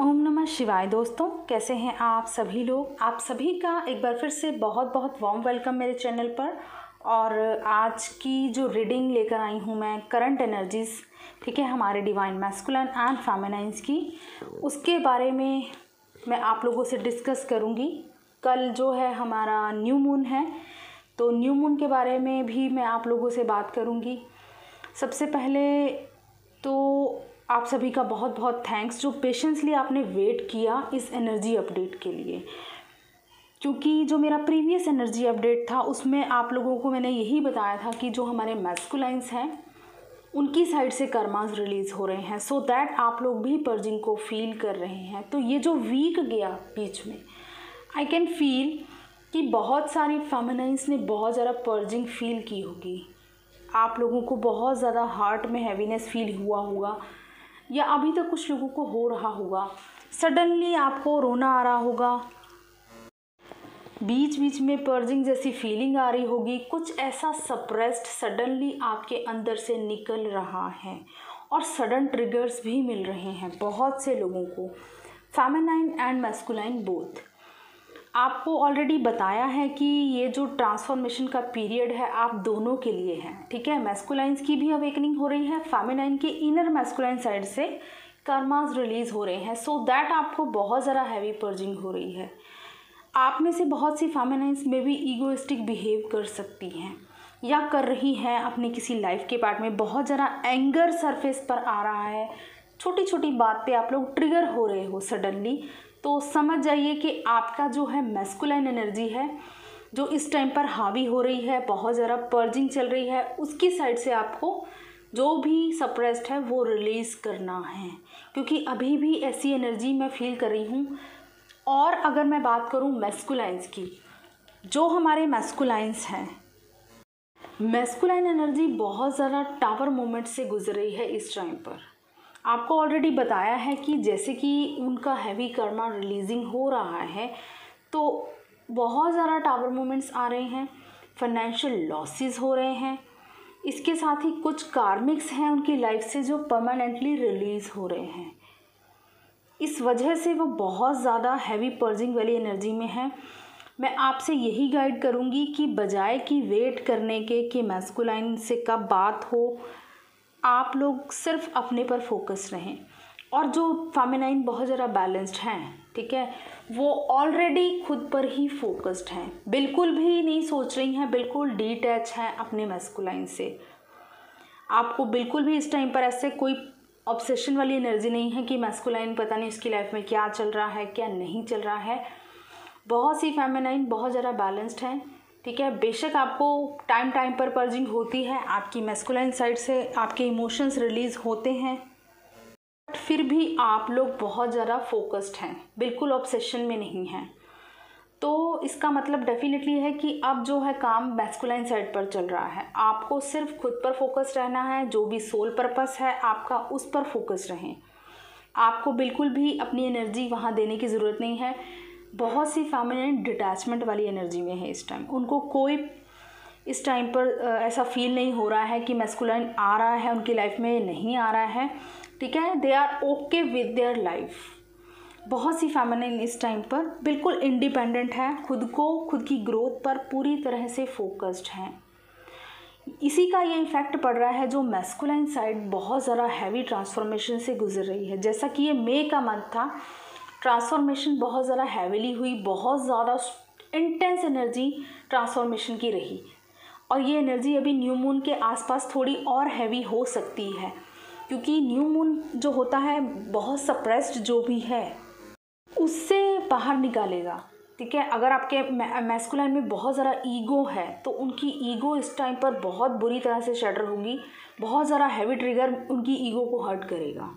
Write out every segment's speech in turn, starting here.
ओम नमः शिवाय। दोस्तों, कैसे हैं आप सभी लोग। आप सभी का एक बार फिर से बहुत बहुत वार्म वेलकम मेरे चैनल पर। और आज की जो रीडिंग लेकर आई हूँ मैं, करंट एनर्जीज़, ठीक है, हमारे डिवाइन मैस्कुलिन एंड फेमिनाइन्स की, उसके बारे में मैं आप लोगों से डिस्कस करूँगी। कल जो है हमारा न्यू मून है, तो न्यू मून के बारे में भी मैं आप लोगों से बात करूँगी। सबसे पहले तो आप सभी का बहुत बहुत थैंक्स जो पेशेंसली आपने वेट किया इस एनर्जी अपडेट के लिए, क्योंकि जो मेरा प्रीवियस एनर्जी अपडेट था उसमें आप लोगों को मैंने यही बताया था कि जो हमारे मैस्कुलाइंस हैं उनकी साइड से कर्मास रिलीज़ हो रहे हैं, सो दैट आप लोग भी पर्जिंग को फील कर रहे हैं। तो ये जो वीक गया बीच में, आई कैन फील कि बहुत सारी फेमिनाइंस ने बहुत ज़्यादा पर्जिंग फील की होगी। आप लोगों को बहुत ज़्यादा हार्ट में हैवीनेस फील हुआ होगा, या अभी तक कुछ लोगों को हो रहा होगा। सडनली आपको रोना आ रहा होगा, बीच बीच में पर्जिंग जैसी फीलिंग आ रही होगी, कुछ ऐसा सप्रेस्ड सडनली आपके अंदर से निकल रहा है। और सडन ट्रिगर्स भी मिल रहे हैं बहुत से लोगों को, फेमिनाइन एंड मैस्कुलाइन बोथ। आपको ऑलरेडी बताया है कि ये जो ट्रांसफॉर्मेशन का पीरियड है आप दोनों के लिए है, ठीक है। मैस्कुलाइंस की भी अवेकनिंग हो रही है, फेमिनाइन के इनर मैस्कुलाइन साइड से कर्मास रिलीज हो रहे हैं, सो दैट आपको बहुत ज़्यादा हैवी पर्जिंग हो रही है। आप में से बहुत सी फेमिनाइंस में भी ईगोइस्टिक बिहेव कर सकती हैं या कर रही हैं अपने किसी लाइफ के पार्ट में। बहुत ज़्यादा एंगर सरफेस पर आ रहा है, छोटी छोटी बात पे आप लोग ट्रिगर हो रहे हो सडनली, तो समझ जाइए कि आपका जो है मैस्कुलाइन एनर्जी है जो इस टाइम पर हावी हो रही है, बहुत ज़्यादा पर्जिंग चल रही है, उसकी साइड से आपको जो भी सप्रेस्ड है वो रिलीज़ करना है, क्योंकि अभी भी ऐसी एनर्जी मैं फील कर रही हूँ। और अगर मैं बात करूँ मैस्कुलाइंस की, जो हमारे मैस्कुलाइंस हैं, मैस्कुलाइन एनर्जी बहुत ज़्यादा टावर मोमेंट से गुजर रही है इस टाइम पर। आपको ऑलरेडी बताया है कि जैसे कि उनका हैवी कर्मा रिलीजिंग हो रहा है, तो बहुत ज़्यादा टावर मोमेंट्स आ रहे हैं, फाइनेंशियल लॉसेस हो रहे हैं, इसके साथ ही कुछ कार्मिक्स हैं उनकी लाइफ से जो परमानेंटली रिलीज़ हो रहे हैं। इस वजह से वो बहुत ज़्यादा हैवी पर्जिंग वाली एनर्जी में है। मैं आपसे यही गाइड करूँगी कि बजाय कि वेट करने के कि मैस्कुलाइन से कब बात हो, आप लोग सिर्फ अपने पर फोकस रहें। और जो फेमिनाइन बहुत ज़्यादा बैलेंस्ड हैं, ठीक है, वो ऑलरेडी खुद पर ही फोकस्ड हैं, बिल्कुल भी नहीं सोच रही हैं, बिल्कुल डिटैच हैं अपने मैस्कुलाइन से। आपको बिल्कुल भी इस टाइम पर ऐसे कोई ऑब्सेशन वाली एनर्जी नहीं है कि मैस्कुलाइन पता नहीं उसकी लाइफ में क्या चल रहा है क्या नहीं चल रहा है। बहुत सी फेमिनाइन बहुत ज़्यादा बैलेंस्ड हैं, ठीक है। बेशक आपको टाइम टाइम पर पर्जिंग होती है, आपकी मैस्कुलाइन साइड से आपके इमोशंस रिलीज़ होते हैं, बट फिर भी आप लोग बहुत ज़्यादा फोकस्ड हैं, बिल्कुल ऑब्सेशन में नहीं हैं। तो इसका मतलब डेफिनेटली है कि अब जो है काम मैस्कुलाइन साइड पर चल रहा है। आपको सिर्फ खुद पर फोकस रहना है, जो भी सोल पर्पस है आपका उस पर फोकस रहें। आपको बिल्कुल भी अपनी एनर्जी वहाँ देने की ज़रूरत नहीं है। बहुत सी फेमिनिन डिटैचमेंट वाली एनर्जी में है इस टाइम, उनको कोई इस टाइम पर ऐसा फील नहीं हो रहा है कि मैस्कुलाइन आ रहा है उनकी लाइफ में, नहीं आ रहा है, ठीक है। They are okay with their life. बहुत सी फेमिनिन इस टाइम पर बिल्कुल इंडिपेंडेंट है, खुद की ग्रोथ पर पूरी तरह से फोकस्ड हैं। इसी का ये इफ़ेक्ट पड़ रहा है जो मैस्कुलाइन साइड बहुत ज़्यादा हैवी ट्रांसफॉर्मेशन से गुजर रही है। जैसा कि ये मई का मंथ था, ट्रांसफॉर्मेशन बहुत ज़्यादा हैवीली हुई, बहुत ज़्यादा इंटेंस एनर्जी ट्रांसफॉर्मेशन की रही, और ये एनर्जी अभी न्यू मून के आसपास थोड़ी और हैवी हो सकती है, क्योंकि न्यू मून जो होता है बहुत सप्रेस्ड जो भी है उससे बाहर निकालेगा, ठीक है। अगर आपके मैस्कुलाइन में बहुत ज़्यादा ईगो है तो उनकी ईगो इस टाइम पर बहुत बुरी तरह से शटर होगी, बहुत ज़्यादा हैवी ट्रिगर उनकी ईगो को हर्ट करेगा।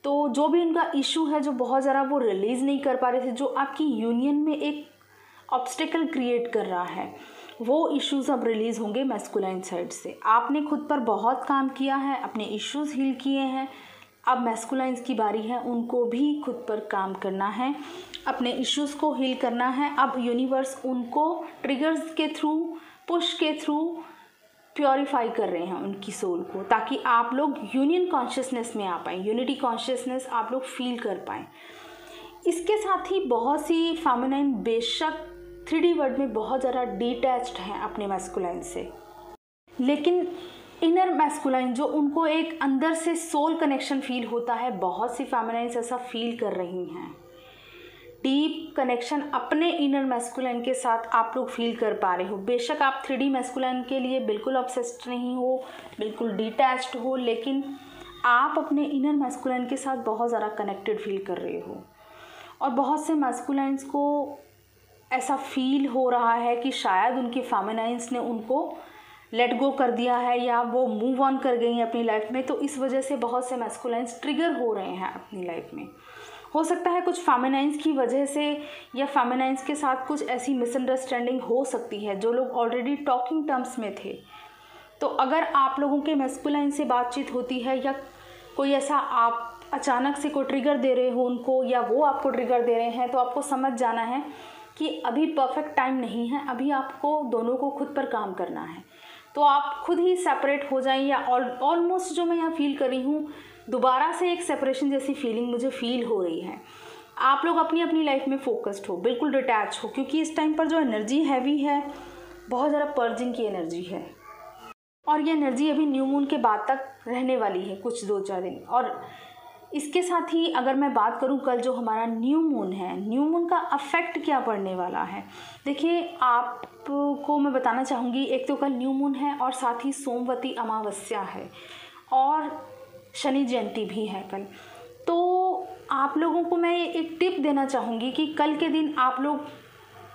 तो जो भी उनका इशू है जो बहुत ज़्यादा वो रिलीज़ नहीं कर पा रहे थे, जो आपकी यूनियन में एक ऑब्स्टिकल क्रिएट कर रहा है, वो इश्यूज़ अब रिलीज़ होंगे मैस्कुलाइन साइड से। आपने खुद पर बहुत काम किया है, अपने इश्यूज़ हील किए हैं, अब मैस्कुलाइंस की बारी है, उनको भी खुद पर काम करना है, अपने इश्यूज़ को हील करना है। अब यूनिवर्स उनको ट्रिगर्स के थ्रू, पुश के थ्रू प्योरीफाई कर रहे हैं उनकी सोल को, ताकि आप लोग यूनियन कॉन्शियसनेस में आ पाएँ, यूनिटी कॉन्शियसनेस आप लोग फील कर पाएँ। इसके साथ ही बहुत सी फेमिनाइन बेशक 3D वर्ल्ड में बहुत ज़्यादा डिटैच्ड हैं अपने मैस्कुलाइन से, लेकिन इनर मैस्कुलाइन जो उनको एक अंदर से सोल कनेक्शन फील होता है, बहुत सी फेमिनाइन्स ऐसा फील कर रही हैं। डीप कनेक्शन अपने इनर मैस्कुलाइन के साथ आप लोग फील कर पा रहे हो। बेशक आप 3D मैस्कुलाइन के लिए बिल्कुल ऑब्सेस्ड नहीं हो, बिल्कुल डिटैच्ड हो, लेकिन आप अपने इनर मैस्कुलाइन के साथ बहुत ज़्यादा कनेक्टेड फील कर रहे हो। और बहुत से मैस्कुलाइन्स को ऐसा फील हो रहा है कि शायद उनकी फेमिनाइन्स ने उनको लेट गो कर दिया है या वो मूव ऑन कर गई हैं अपनी लाइफ में, तो इस वजह से बहुत से मैस्कुलाइन्स ट्रिगर हो रहे हैं अपनी लाइफ में। हो सकता है कुछ फेमिनाइन्स की वजह से या फेमिनाइन्स के साथ कुछ ऐसी मिसअंडरस्टैंडिंग हो सकती है जो लोग ऑलरेडी टॉकिंग टर्म्स में थे। तो अगर आप लोगों के मैस्कुलाइन से बातचीत होती है या कोई ऐसा आप अचानक से कोई ट्रिगर दे रहे हो उनको या वो आपको ट्रिगर दे रहे हैं, तो आपको समझ जाना है कि अभी परफेक्ट टाइम नहीं है, अभी आपको दोनों को खुद पर काम करना है। तो आप खुद ही सेपरेट हो जाएं, या ऑलमोस्ट जो मैं यहाँ फील कर रही हूँ, दोबारा से एक सेपरेशन जैसी फीलिंग मुझे फील हो रही है। आप लोग अपनी अपनी लाइफ में फोकस्ड हो, बिल्कुल डिटैच हो, क्योंकि इस टाइम पर जो एनर्जी हैवी है, बहुत ज़्यादा पर्जिंग की एनर्जी है, और ये एनर्जी अभी न्यू मून के बाद तक रहने वाली है, कुछ 2-4 दिन। और इसके साथ ही अगर मैं बात करूं कल जो हमारा न्यू मून है, न्यू मून का अफेक्ट क्या पड़ने वाला है। देखिए, आपको मैं बताना चाहूँगी, एक तो कल न्यू मून है और साथ ही सोमवती अमावस्या है और शनि जयंती भी है कल। तो आप लोगों को मैं एक टिप देना चाहूँगी कि कल के दिन आप लोग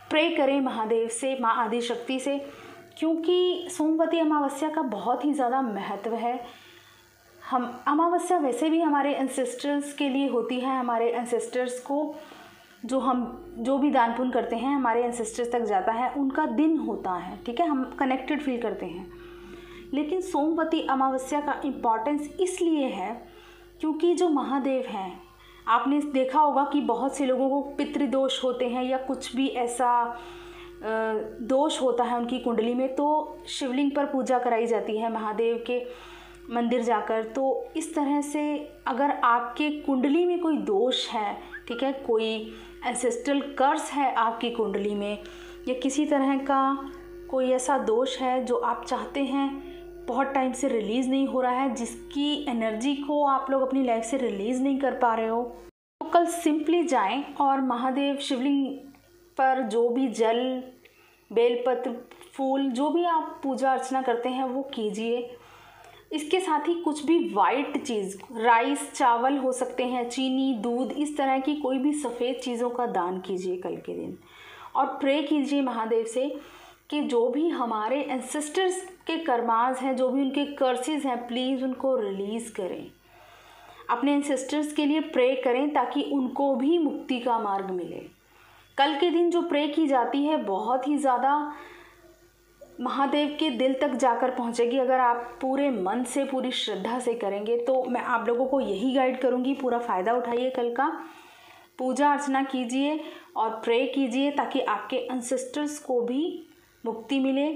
प्रे करें महादेव से, माँ आदिशक्ति से, क्योंकि सोमवती अमावस्या का बहुत ही ज़्यादा महत्व है। हम अमावस्या वैसे भी हमारे एंसेस्टर्स के लिए होती है, हमारे एंसेस्टर्स को जो भी दान पुण्य करते हैं हमारे एंसेस्टर्स तक जाता है, उनका दिन होता है, ठीक है, हम कनेक्टेड फील करते हैं। लेकिन सोमवती अमावस्या का इम्पॉर्टेंस इसलिए है क्योंकि जो महादेव हैं, आपने देखा होगा कि बहुत से लोगों को पितृदोष होते हैं या कुछ भी ऐसा दोष होता है उनकी कुंडली में, तो शिवलिंग पर पूजा कराई जाती है महादेव के मंदिर जाकर। तो इस तरह से अगर आपके कुंडली में कोई दोष है, ठीक है, कोई एंसेस्ट्रल कर्स है आपकी कुंडली में, या किसी तरह का कोई ऐसा दोष है जो आप चाहते हैं बहुत टाइम से रिलीज़ नहीं हो रहा है, जिसकी एनर्जी को आप लोग अपनी लाइफ से रिलीज़ नहीं कर पा रहे हो, तो कल सिंपली जाएं और महादेव शिवलिंग पर जो भी जल, बेलपत्र, फूल, जो भी आप पूजा अर्चना करते हैं वो कीजिए। इसके साथ ही कुछ भी वाइट चीज़, राइस, चावल हो सकते हैं, चीनी, दूध, इस तरह की कोई भी सफ़ेद चीज़ों का दान कीजिए कल के दिन। और प्रे कीजिए महादेव से कि जो भी हमारे एंसेस्टर्स के कर्माज हैं, जो भी उनके कर्सेस हैं, प्लीज़ उनको रिलीज़ करें। अपने एंसेस्टर्स के लिए प्रे करें ताकि उनको भी मुक्ति का मार्ग मिले। कल के दिन जो प्रे की जाती है बहुत ही ज़्यादा महादेव के दिल तक जाकर पहुंचेगी। अगर आप पूरे मन से, पूरी श्रद्धा से करेंगे, तो मैं आप लोगों को यही गाइड करूंगी, पूरा फ़ायदा उठाइए कल का, पूजा अर्चना कीजिए और प्रे कीजिए ताकि आपके एंसेस्टर्स को भी मुक्ति मिले,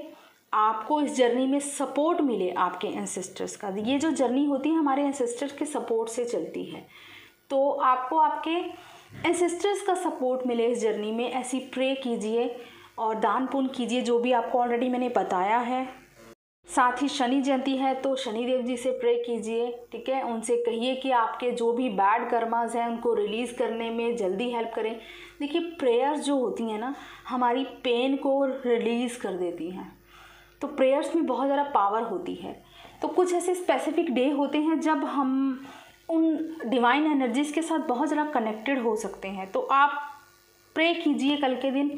आपको इस जर्नी में सपोर्ट मिले आपके एंसेस्टर्स का। ये जो जर्नी होती है हमारे एंसेस्टर्स के सपोर्ट से चलती है, तो आपको आपके एंसेस्टर्स का सपोर्ट मिले इस जर्नी में। ऐसी प्रे कीजिए और दान पुण्य कीजिए, जो भी आपको ऑलरेडी मैंने बताया है। साथ ही शनि जयंती है तो शनिदेव जी से प्रे कीजिए, ठीक है, उनसे कहिए कि आपके जो भी बैड कर्मास हैं उनको रिलीज़ करने में जल्दी हेल्प करें। देखिए, प्रेयर्स जो होती हैं ना, हमारी पेन को रिलीज़ कर देती हैं, तो प्रेयर्स में बहुत ज़्यादा पावर होती है। तो कुछ ऐसे स्पेसिफिक डे होते हैं जब हम उन डिवाइन एनर्जीज़ के साथ बहुत ज़्यादा कनेक्टेड हो सकते हैं, तो आप प्रे कीजिए कल के दिन,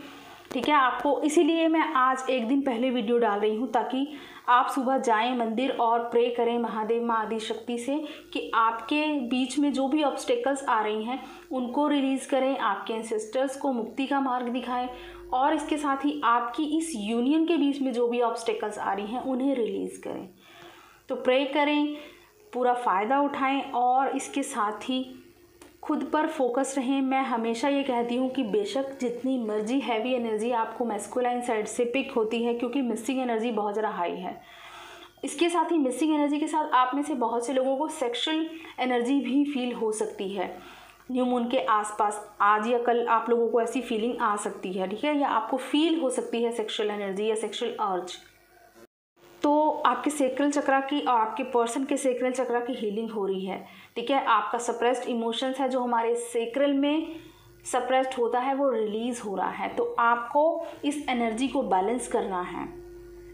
ठीक है। आपको इसीलिए मैं आज एक दिन पहले वीडियो डाल रही हूँ ताकि आप सुबह जाएं मंदिर और प्रे करें महादेव, माँ आदिशक्ति से कि आपके बीच में जो भी ऑब्स्टेकल्स आ रही हैं उनको रिलीज़ करें, आपके एंसेस्टर्स को मुक्ति का मार्ग दिखाएं, और इसके साथ ही आपकी इस यूनियन के बीच में जो भी ऑब्स्टेकल्स आ रही हैं उन्हें रिलीज़ करें। तो प्रे करें, पूरा फ़ायदा उठाएं और इसके साथ ही खुद पर फोकस रहें। मैं हमेशा ये कहती हूँ कि बेशक जितनी मर्जी हैवी एनर्जी आपको मैस्कुलाइन साइड से पिक होती है, क्योंकि मिसिंग एनर्जी बहुत ज़्यादा हाई है, इसके साथ ही मिसिंग एनर्जी के साथ आप में से बहुत से लोगों को सेक्सुअल एनर्जी भी फील हो सकती है। न्यू मून के आसपास आज या कल आप लोगों को ऐसी फीलिंग आ सकती है, ठीक है, या आपको फील हो सकती है सेक्सुअल एनर्जी या सेक्सुअल अर्ज। तो आपके सेक्रल चक्रा की और आपके पर्सन के सेक्रल चक्रा की हीलिंग हो रही है, ठीक है। आपका सप्रेस्ड इमोशंस है जो हमारे सेक्रल में सप्रेस्ड होता है वो रिलीज़ हो रहा है। तो आपको इस एनर्जी को बैलेंस करना है,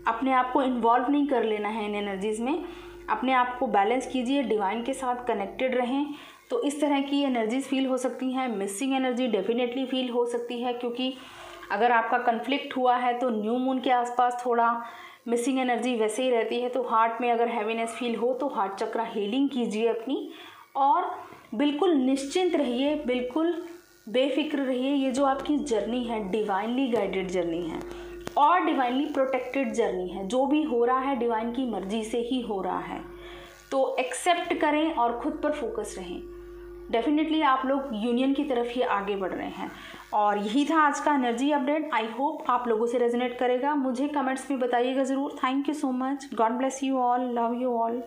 अपने आप को इन्वॉल्व नहीं कर लेना है इन एनर्जीज़ में, अपने आप को बैलेंस कीजिए, डिवाइन के साथ कनेक्टेड रहें। तो इस तरह की एनर्जीज़ फील हो सकती हैं। मिसिंग एनर्जी डेफिनेटली फील हो सकती है, क्योंकि अगर आपका कन्फ्लिक्ट हुआ है तो न्यू मून के आसपास थोड़ा मिसिंग एनर्जी वैसे ही रहती है। तो हार्ट में अगर हैवीनेस फील हो तो हार्ट चक्रा हीलिंग कीजिए अपनी, और बिल्कुल निश्चिंत रहिए, बिल्कुल बेफिक्र रहिए। ये जो आपकी जर्नी है डिवाइनली गाइडेड जर्नी है और डिवाइनली प्रोटेक्टेड जर्नी है। जो भी हो रहा है डिवाइन की मर्जी से ही हो रहा है। तो एक्सेप्ट करें और ख़ुद पर फोकस रहें। डेफिनेटली आप लोग यूनियन की तरफ ही आगे बढ़ रहे हैं। और यही था आज का एनर्जी अपडेट। आई होप आप लोगों से रेजोनेट करेगा। मुझे कमेंट्स में बताइएगा ज़रूर। Thank you so much. God bless you all, love you all.